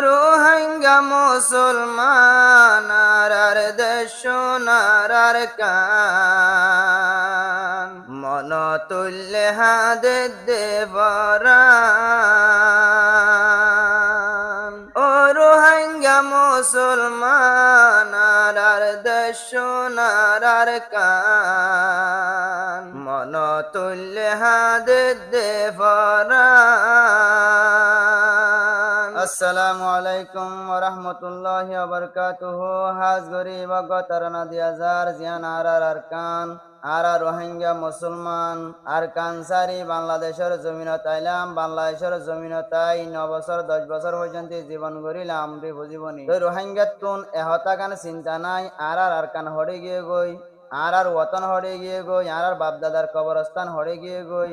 রোহিঙ্গা মুসলমান আর দেশ সোনার কান মন তুল্যে হাদে দেবরান ও রোহিঙ্গা মুসলমান আর দেশ সোনার কান মন তুল্যে হাদে দেবরান। আসসালামু আলাইকুম ওয়া রাহমাতুল্লাহি ওয়া বারাকাতুহু। হাজ গরিব গতরনা দিয়াজার জিয়ান আরকান রোহিঙ্গা মুসলমান কানসারি বাংলাদেশের জমিনত আইলাম। বাংলাদেশের জমিনত আই 9 বছর 10 বছর পর্যন্ত জীবন গড়িলাম বুঝিবনি। রোহিঙ্গা তুন এহতা কান চিন্তা নাই। আরকান হড়ে গিয়ে গই ওতন হড়ে গিয়ে গই বাপদাদার কবরস্থান হড়ে গিয়ে গই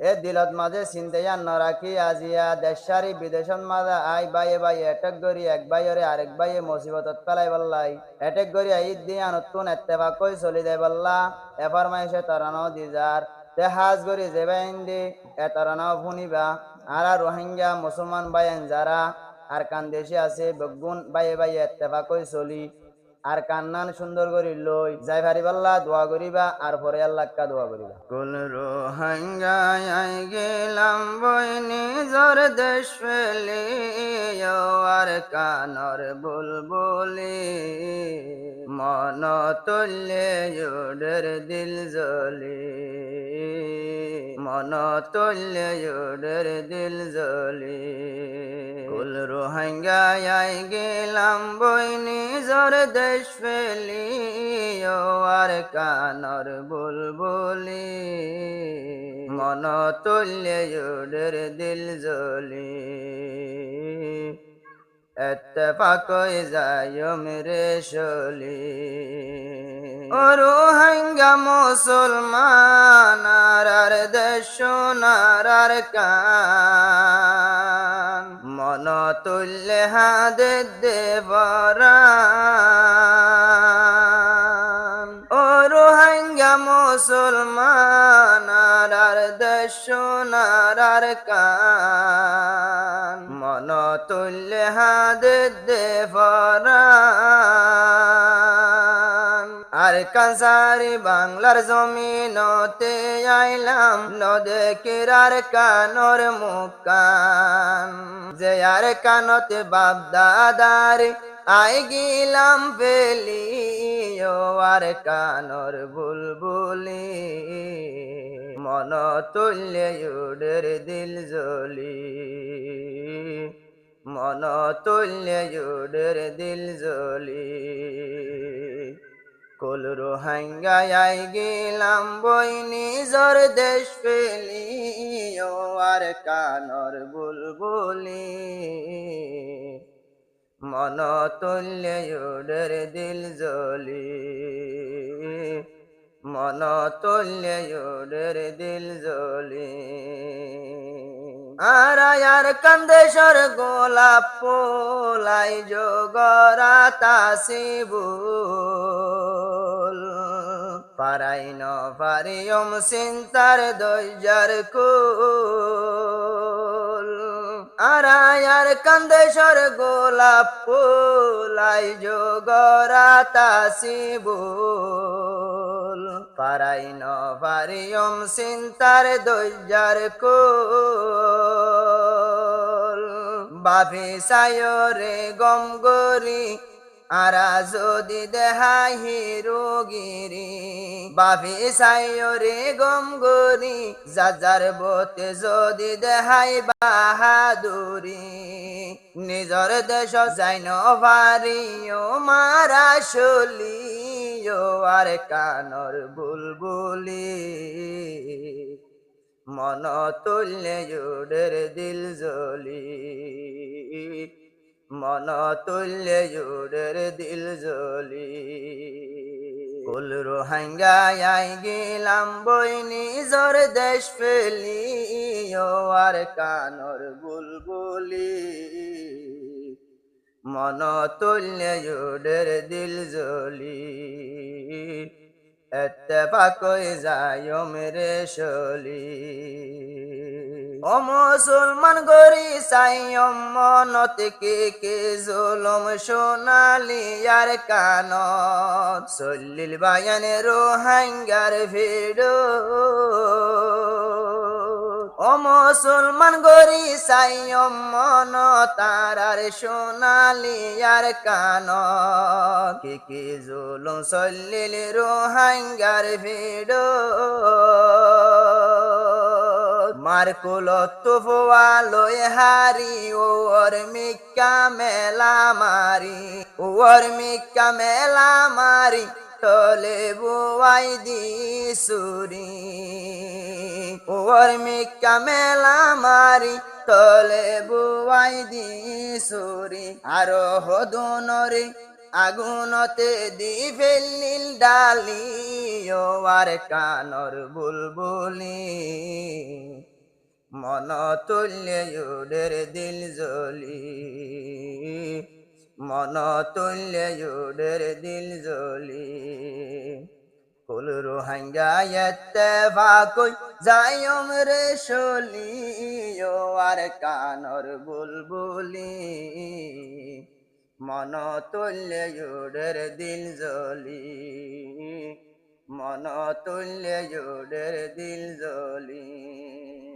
এ দিলত মাঝে চিন্তাইয়া নরাখি আজিয়া দেশারি বিদেশন মাঝে আই বাই এটেক গড়ি এক বাইরে আরেক বাইয়ে মুসিবতত পেলাই বললাই এটেক গড়ি ঈদ দিয়া নতুন এত্তেফাক কই চলি দেয় বললা এফার মাইসে তরানো দিজার তে হাজ গড়ি যেবা ইন্দি এ তরানাও ভুনিবা রোহিঙ্গা মুসলমান বাইন যারা কান দেশে আছে বগুন বাইয়ে এত্তেফাক কই চলি কান্নান সুন্দর করি লই যাই ভারি পাল্লা দোয়া করিবা পরে আল্লাহকা দোয়া করিবা। কুল রোহিঙ্গায় গেলাম বই নিজর দেশ ফেলি কানর বুলবুলি মন তুল্যে ইউডের দিল জলি মন তুল্যে ইউডের দিল জলি কুল রোহিঙ্গায় গেলাম বই নিজর দেশ ফেলি কানর বুলবুলি মন তুল্যে ইউডের দিল জলি এত্তেফাক যায় মেরে শলি ও রোহিঙ্গা মুসলমান আর দেশ সোনার কান মন তুল্যে হাদে দেবরান ও রোহিঙ্গা মুসলমান আর দেশ সোনার কান মন তুল্যে হাদে দেবরান কানসারি বাংলার জমিনতে আইলাম নদেকির কানর মুকান যে কানতে বাপ দাদারি আই গিলাম ফেলি কানর বুলবুলি মন তুল্যে ইউডের দিল জলি মন তুল্যে ইউডের দিল জলি কুল রোহিঙ্গায় গেলাম বই নিজর দেশ ফেলি কানর বুলবুলি মন তুল্যে ইউডের দিল জলি মন তুল্যে ইউডের দিল জলি আর কান্দেশর গোলাপ ফুলাই যোগরা তাসিবুল পারাই ন পারিয়ম চিন্তার দৈজার কুল আর কান্দেশর গোলাপ ফুলাই যোগরা তাসিবুল পারাই ন পারিয়ম চিন্তার দৈজার কুল বাপি সায়রে গম গরি যদি দেহাই হিরোগিরি বাপি সায়রে গম গরি যাজার বতে যদি দেহাই বাহাদুরি নিজর দেশ যাই ন পারিও মারা শলি কানর বুলবুলি মন তুল্যে ইউডের দিল জলি মন তুল্যে ইউডের দিল জলি কুল রোহিঙ্গায় গেলাম বই নিজর দেশ ফেলি কানর বুলবুলি মন তুল্যে ইউডের দিল জলি এত্তেফাক যায় মেরে শলি। ও মুসলমান গরি সাইয়ম মনত কে জুলুম সোনালি আর কানত সল্লিল বায়ান রোহাঙ্গার ভিড় ও মুসলমান গরি সাইয়ম মন তারার সোনালি আর কানত কে জুলুম সল্লিল রোহাঙ্গার ভিড় মারকুলত ফুয়ালোয় হারি ওর মিক্কা মেলা মারি তলে বুয়াই দি সুরি ওর মিক্কা মেলা মারি তলে বুয়াই দি সুরি আরো হদুনরি আগুনতে দি ফেললিল ডালি ও আর কানর বুলবুলি মন তুল্যে উডের দিল জলি মন তুল্যে উডের দিল জলি কুল রোহাঙ্গা ইত্তেফাকুই যায়ম রে শলি ও আর কানর বুলবুলি মন তুল্যে উডের দিল জলি মন তুল্যে উডের দিল জলি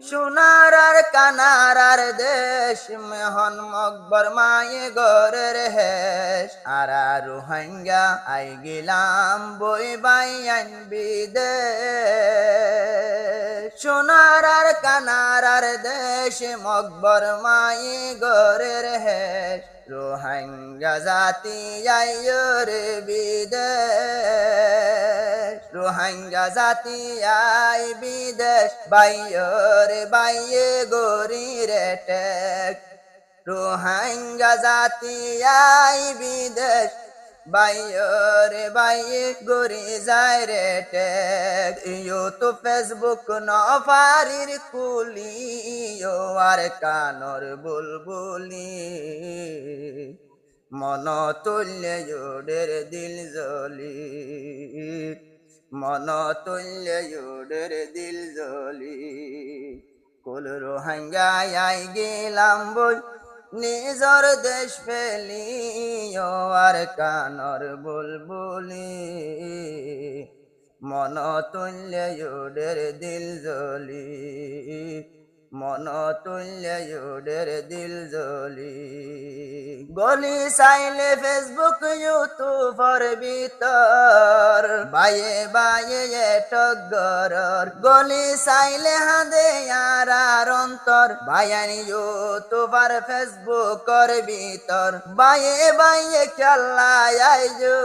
সোনার আর কানার আর দেশ মেহন মকবর মায়ে গরের হেশ আরা রোহাঙ্গা আই গেলাম বই বাইয়ান বিদেশ সোনার আর কানার আর দেশ মকবর মায়ে গরের হেশ রোহাঙ্গা জাতি আইয়র বিদেশ রোহাঙ্গা জাতি আই বিদেশ বাইয়ে গরি রে টেক রোহাঙ্গা জাতি আই বিদেশ বাইয়ে গরি যায় রে টেক ইউটিউব ফেসবুক নফারির কুলি ও আর কানর বুলবুলি মন তুল্যে উডের দিল জলি মন তুল্যে উডের দিল জলি কুল রোহাঙ্গা আই গেলাম বই নিজর দেশ ফেলি ও আর কানর বুলবুলি মন তুল্যে উডের দিল জলি মন তুল্যে উডের দিল জলি গলি চাইলে ফেসবুক ইউটিউবর ভিতর বাইয়ে এটক গরর গলি চাইলে হাদে আর অন্তর বায়ান ইউটিউবার ফেসবুকর ভিতর বাইয়ে খেলাই আইজো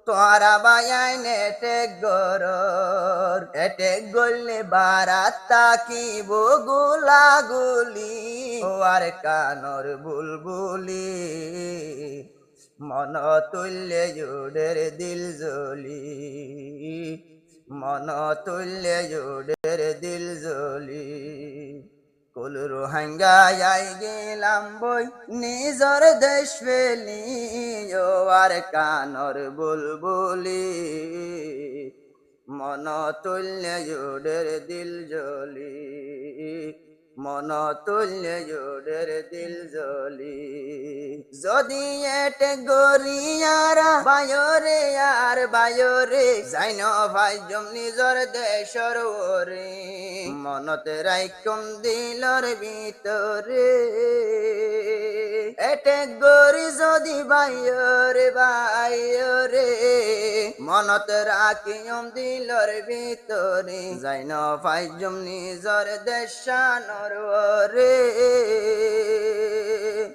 তোরা বায়ান এটেক গরর এটেক গললে বারাত তাকিব গুলাগুলি ও আর কানর বুলবুলি মন তুল্যে উডের দিল জলি মন তুল্যে উডের দিল জলি কুল রোহাঙ্গা আই গেলাম বই নিজর দেশ ফেলি ও আর কানর বুলবুলি মন তুল্যে উডের দিল জলি মন তুল্যে উডের দিল জলি যদি এটে গরিয়ারা বায়রে আর বায়রে যাইন ভাই জম নিজর দেশর ওরে মনতে রাইকম দিলর ভিতরে এটে গরি যদি বাইরে মনত রাখিম দিলর ভিতরে যাইন ভাই জম নিজর দেশানর ওরে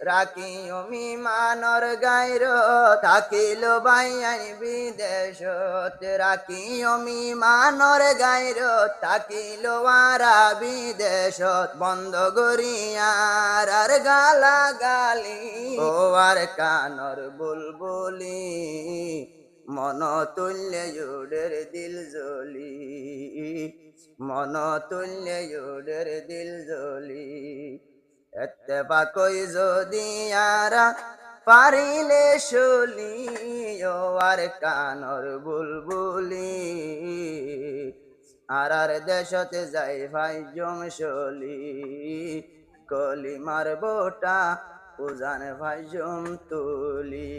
রাখি অমিমানর গাইর থাকিল বাইয়ান বিদেশত রাখি অমিমানর গাইর থাকিল আরা বিদেশত বন্ধ গরিয়ার আর গালা গালি ও আর কানর বুলবুলি মন তুল্যে উডের দিল জলি মন তুল্যে উডের দিল জলি এত্তেফাকই যদি আরা পারিলে শুলি ও আর কানর বুলবুলি আর দেশতে যাই ভাইজুম শলি কলিমার বোটা উজান ভাইজুম তুলি